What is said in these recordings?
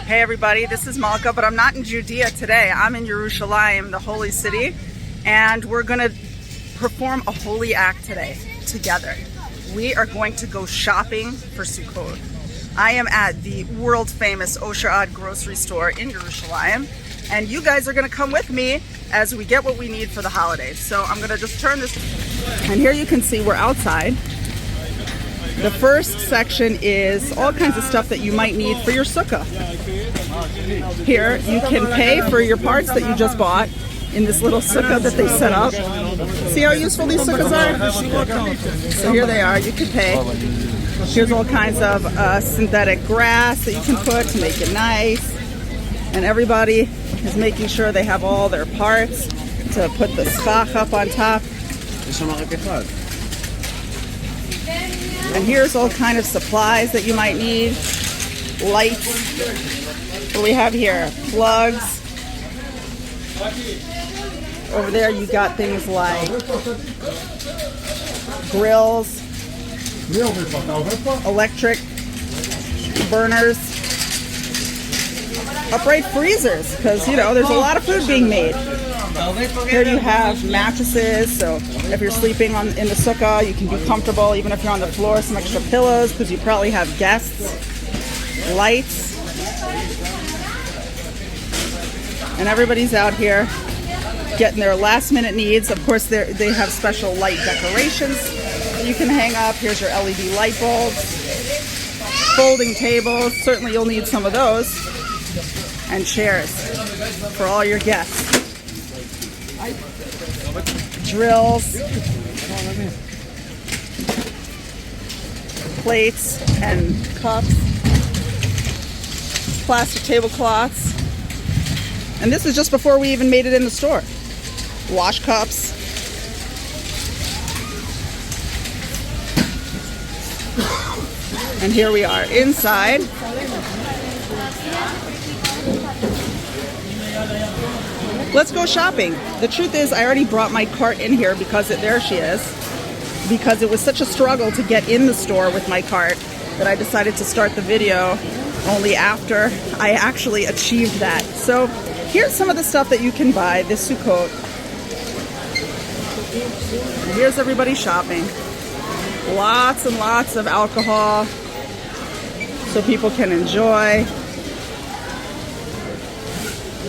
Hey everybody, this is Malkah, but I'm not in Judea today. I'm in Yerushalayim, the holy city, and we're going to perform a holy act today together. We are going to go shopping for Sukkot. I am at the world famous Osher grocery store in Yerushalayim, and you guys are going to come with me as we get what we need for the holidays. So I'm going to just turn this, and here you can see we're outside. The first section is all kinds of stuff that you might need for your sukkah. Here you can pay for your parts that you just bought in this little sukkah that they set up. See how useful these sukkahs are? So here they are, you can pay. Here's all kinds of synthetic grass that you can put to make it nice. And everybody is making sure they have all their parts to put the schach up on top. And here's all kind of supplies that you might need. Lights. What do we have here? Plugs. Over there you got things like grills, electric burners, upright freezers, because you know there's a lot of food being made. Here you have mattresses, so if you're sleeping in the sukkah, you can be comfortable. Even if you're on the floor, some extra pillows, because you probably have guests. Lights. And everybody's out here getting their last minute needs. Of course, they have special light decorations that you can hang up. Here's your LED light bulbs. Folding tables. Certainly you'll need some of those. And chairs for all your guests. Drills, plates and cups, plastic tablecloths, and this is just before we even made it in the store. Wash cups, and here we are inside. Let's go shopping. The truth is, I already brought my cart in here because there she is. Because it was such a struggle to get in the store with my cart that I decided to start the video only after I actually achieved that. So here's some of the stuff that you can buy this Sukkot. Here's everybody shopping. Lots and lots of alcohol so people can enjoy.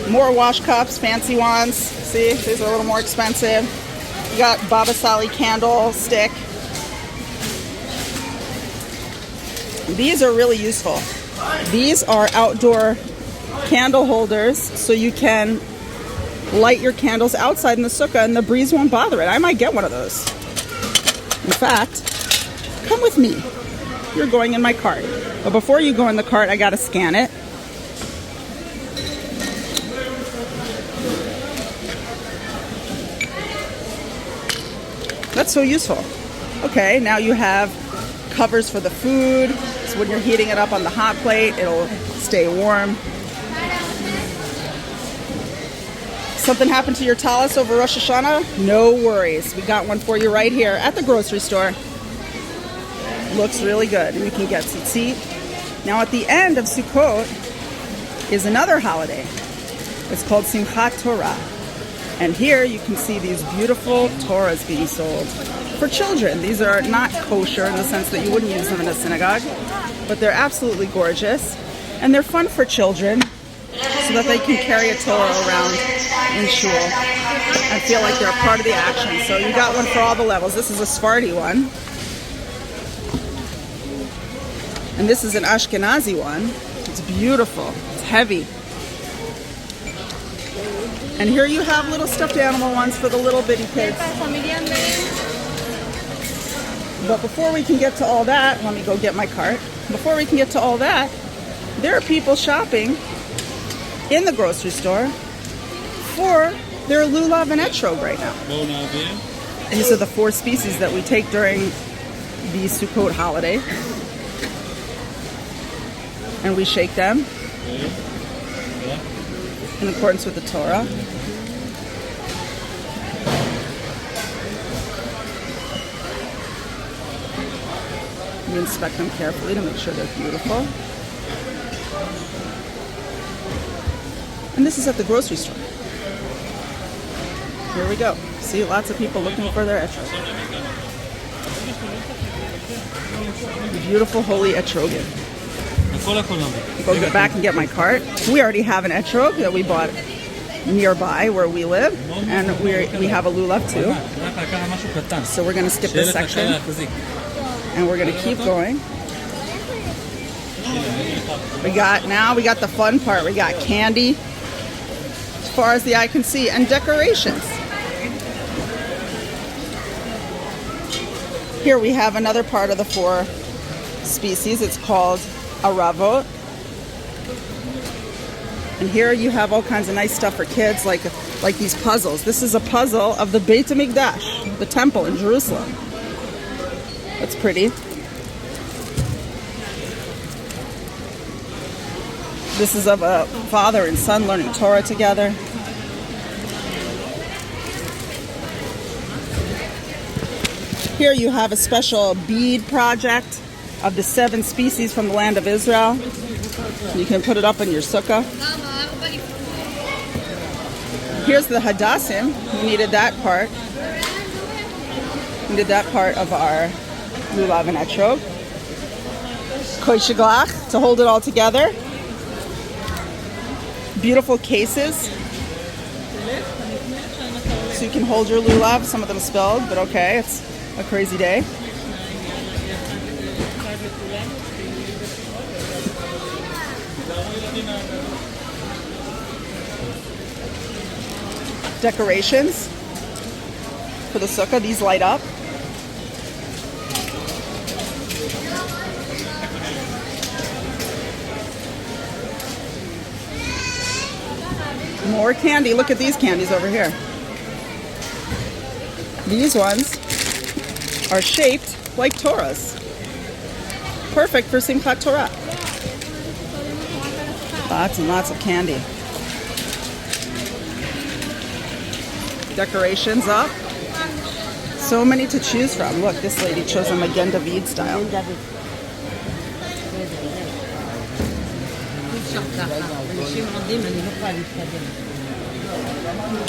More wash cups, fancy ones. See, these are a little more expensive. You got Baba Sali candle stick. These are really useful. These are outdoor candle holders, so you can light your candles outside in the sukkah and the breeze won't bother it. I might get one of those. In fact, come with me. You're going in my cart. But before you go in the cart, I gotta scan it. That's so useful. Okay, now you have covers for the food, so when you're heating it up on the hot plate, it'll stay warm. Something happened to your talis over Rosh Hashanah? No worries. We got one for you right here at the grocery store. Looks really good. And you can get tzitzit. Now at the end of Sukkot is another holiday. It's called Simchat Torah. And here you can see these beautiful Torahs being sold for children. These are not kosher in the sense that you wouldn't use them in a synagogue, but they're absolutely gorgeous. And they're fun for children so that they can carry a Torah around in shul and feel like they're a part of the action. So you got one for all the levels. This is a Sephardi one. And this is an Ashkenazi one. It's beautiful. It's heavy. And here you have little stuffed animal ones for the little bitty kids. But before we can get to all that, let me go get my cart. Before we can get to all that, there are people shopping in the grocery store for their lulav and etrog right now. These are the 4 species that we take during the Sukkot holiday. And we shake them in accordance with the Torah. We inspect them carefully to make sure they're beautiful. And this is at the grocery store. Here we go. See, lots of people looking for their etrog. Beautiful holy etrogim. Go get back and get my cart. We already have an etrog that we bought nearby where we live, and we have a lulav too. So we're going to skip this section, and we're going to keep going. We got the fun part. We got candy as far as the eye can see, and decorations. Here we have another part of the 4 species. It's called aravot. And here you have all kinds of nice stuff for kids, like these puzzles. This is a puzzle of the Beit HaMikdash, the temple in Jerusalem. That's pretty. This is of a father and son learning Torah together. Here you have a special bead project of the 7 species from the land of Israel. You can put it up in your sukkah. Here's the hadassim. We needed that part. We did that part of our lulav and etrog. Koishiglach, to hold it all together. Beautiful cases. So you can hold your lulav. Some of them spilled, but okay, it's a crazy day. Decorations for the sukkah. These light up. More candy. Look at these candies over here. These ones are shaped like Torahs. Perfect for Simchat Torah. Lots and lots of candy. Decorations up. So many to choose from. Look, this lady chose a Magen David style.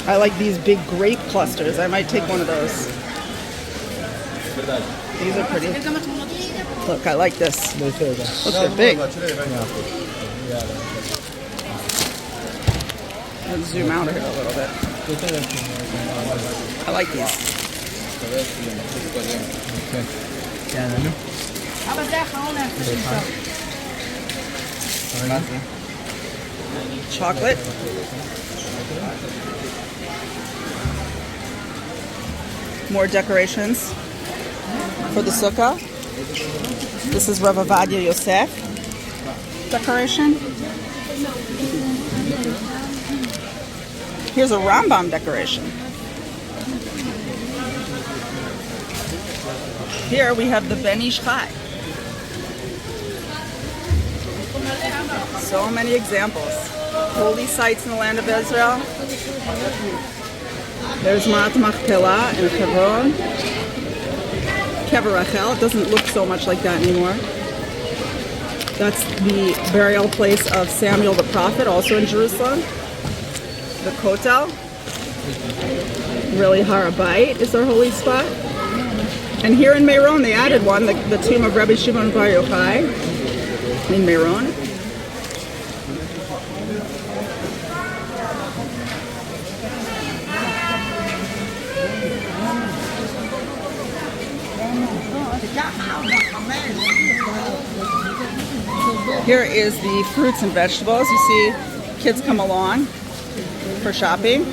I like these big grape clusters. I might take one of those. These are pretty. Look, I like this. Look, they're big. Let's zoom out here a little bit. I like these. Chocolate. More decorations for the sukkah. This is Rav Avadia Yosef decoration. Here's a Rambam decoration. Here we have the Ben Ish Chai. So many examples. Holy sites in the land of Israel. There's Ma'at Machpelah in Hebron. Kever Rachel. It doesn't look so much like that anymore. That's the burial place of Samuel the prophet, also in Jerusalem. The Kotel. Really, Har HaBayit is our holy spot. And here in Meron, they added one, the tomb of Rabbi Shimon Bar Yochai in Meron. Here is the fruits and vegetables. You see kids come along for shopping.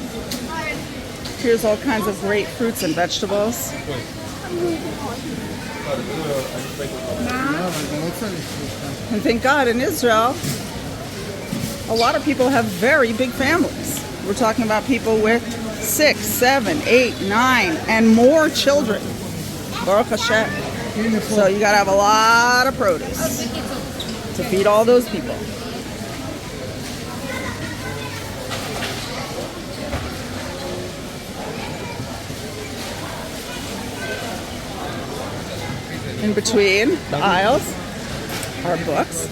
Here's all kinds of great fruits and vegetables. And thank God in Israel, a lot of people have very big families. We're talking about people with 6, 7, 8, 9, and more children. Baruch Hashem. So you gotta have a lot of produce to feed all those people. In between the aisles are books.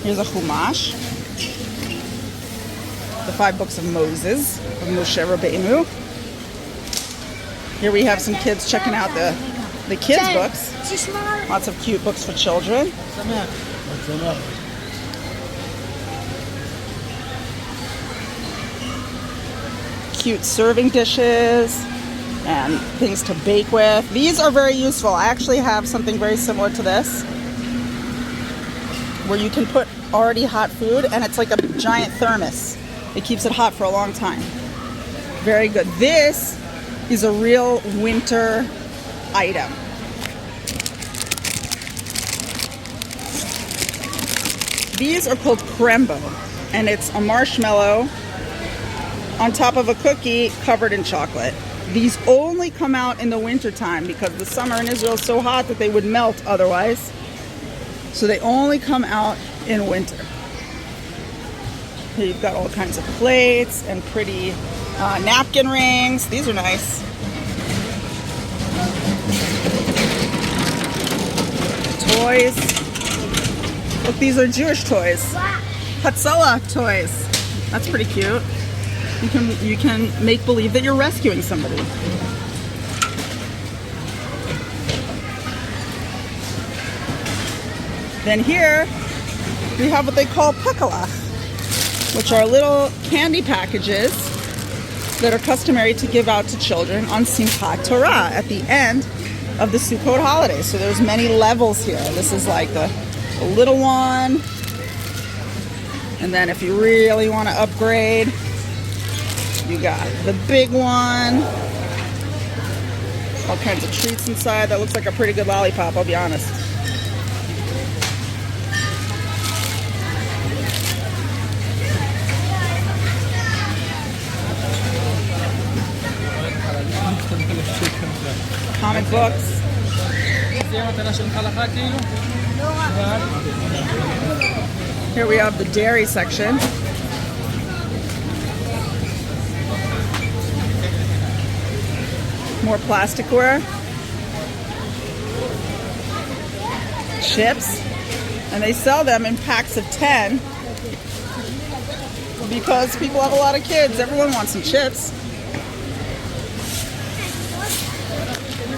Here's a Chumash. the 5 books of Moses, of Moshe Rabbeinu. Here we have some kids checking out the kids' books. Lots of cute books for children. Cute serving dishes and things to bake with. These are very useful. I actually have something very similar to this, where you can put already hot food, and it's like a giant thermos. It keeps it hot for a long time. Very good. This is a real winter item. These are called crembo, and it's a marshmallow on top of a cookie covered in chocolate. These only come out in the winter time because the summer in Israel is so hot that they would melt otherwise. So they only come out in winter. Here you've got all kinds of plates and pretty napkin rings. These are nice. Toys. Look, these are Jewish toys. Hatzalah toys. That's pretty cute. You can make believe that you're rescuing somebody. Then here we have what they call pekalach, which are little candy packages that are customary to give out to children on Simchat Torah at the end of the Sukkot holiday. So there's many levels here. This is like the little one, and then if you really want to upgrade, you got the big one. All kinds of treats inside. That looks like a pretty good lollipop, I'll be honest. Comic books. Here we have the dairy section. More plasticware. Chips. And they sell them in packs of 10 because people have a lot of kids. Everyone wants some chips.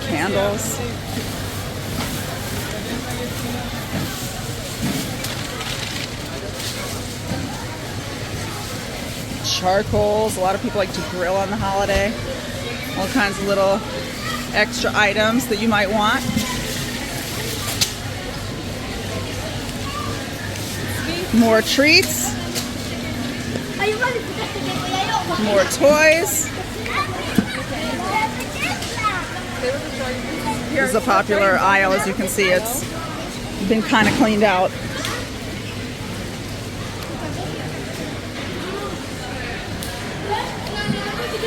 Candles. Charcoals. A lot of people like to grill on the holiday. All kinds of little extra items that you might want. More treats. More toys. This is a popular aisle, as you can see. It's been kind of cleaned out.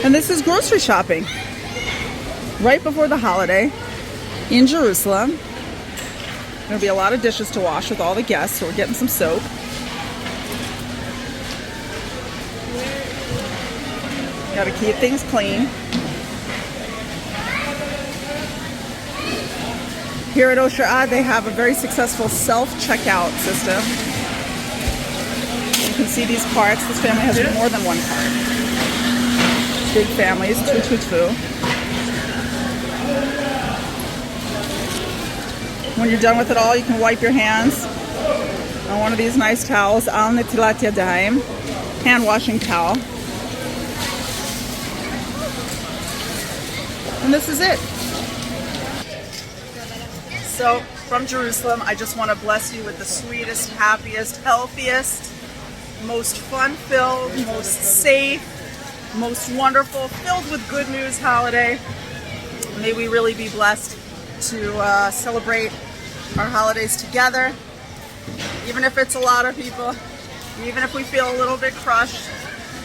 And this is grocery shopping. Right before the holiday in Jerusalem. There'll be a lot of dishes to wash with all the guests, so we're getting some soap. Got to keep things clean. Here at Osher they have a very successful self-checkout system. You can see these carts. This family has more than one cart. Big families, two. When you're done with it all, you can wipe your hands on one of these nice towels, al netilat yadayim, hand washing towel. And this is it. So from Jerusalem, I just want to bless you with the sweetest, happiest, healthiest, most fun-filled, most safe, most wonderful, filled with good news holiday. May we really be blessed to celebrate our holidays together, even if it's a lot of people, even if we feel a little bit crushed,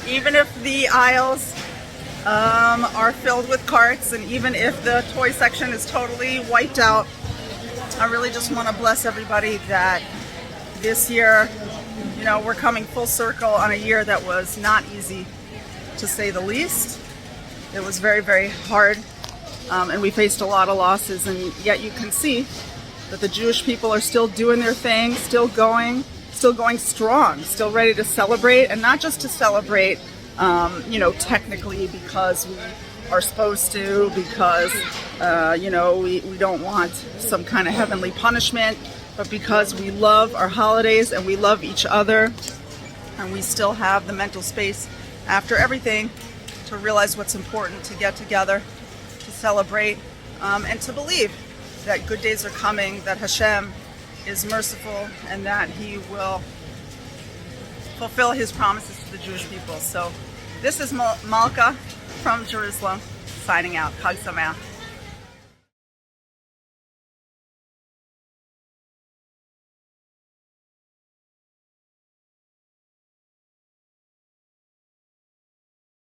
even if the aisles are filled with carts, and even if the toy section is totally wiped out. I really just want to bless everybody that this year, you know, we're coming full circle on a year that was not easy, to say the least. It was very, very hard, and we faced a lot of losses, and yet you can see that the Jewish people are still doing their thing, still going, still going strong, still ready to celebrate, and not just to celebrate, technically because we are supposed to, because, we don't want some kind of heavenly punishment, but because we love our holidays and we love each other, and we still have the mental space after everything to realize what's important, to get together, to celebrate, and to believe that good days are coming, that Hashem is merciful, and that He will fulfill His promises to the Jewish people. So this is Malkah from Jerusalem, signing out. Chag Sameach.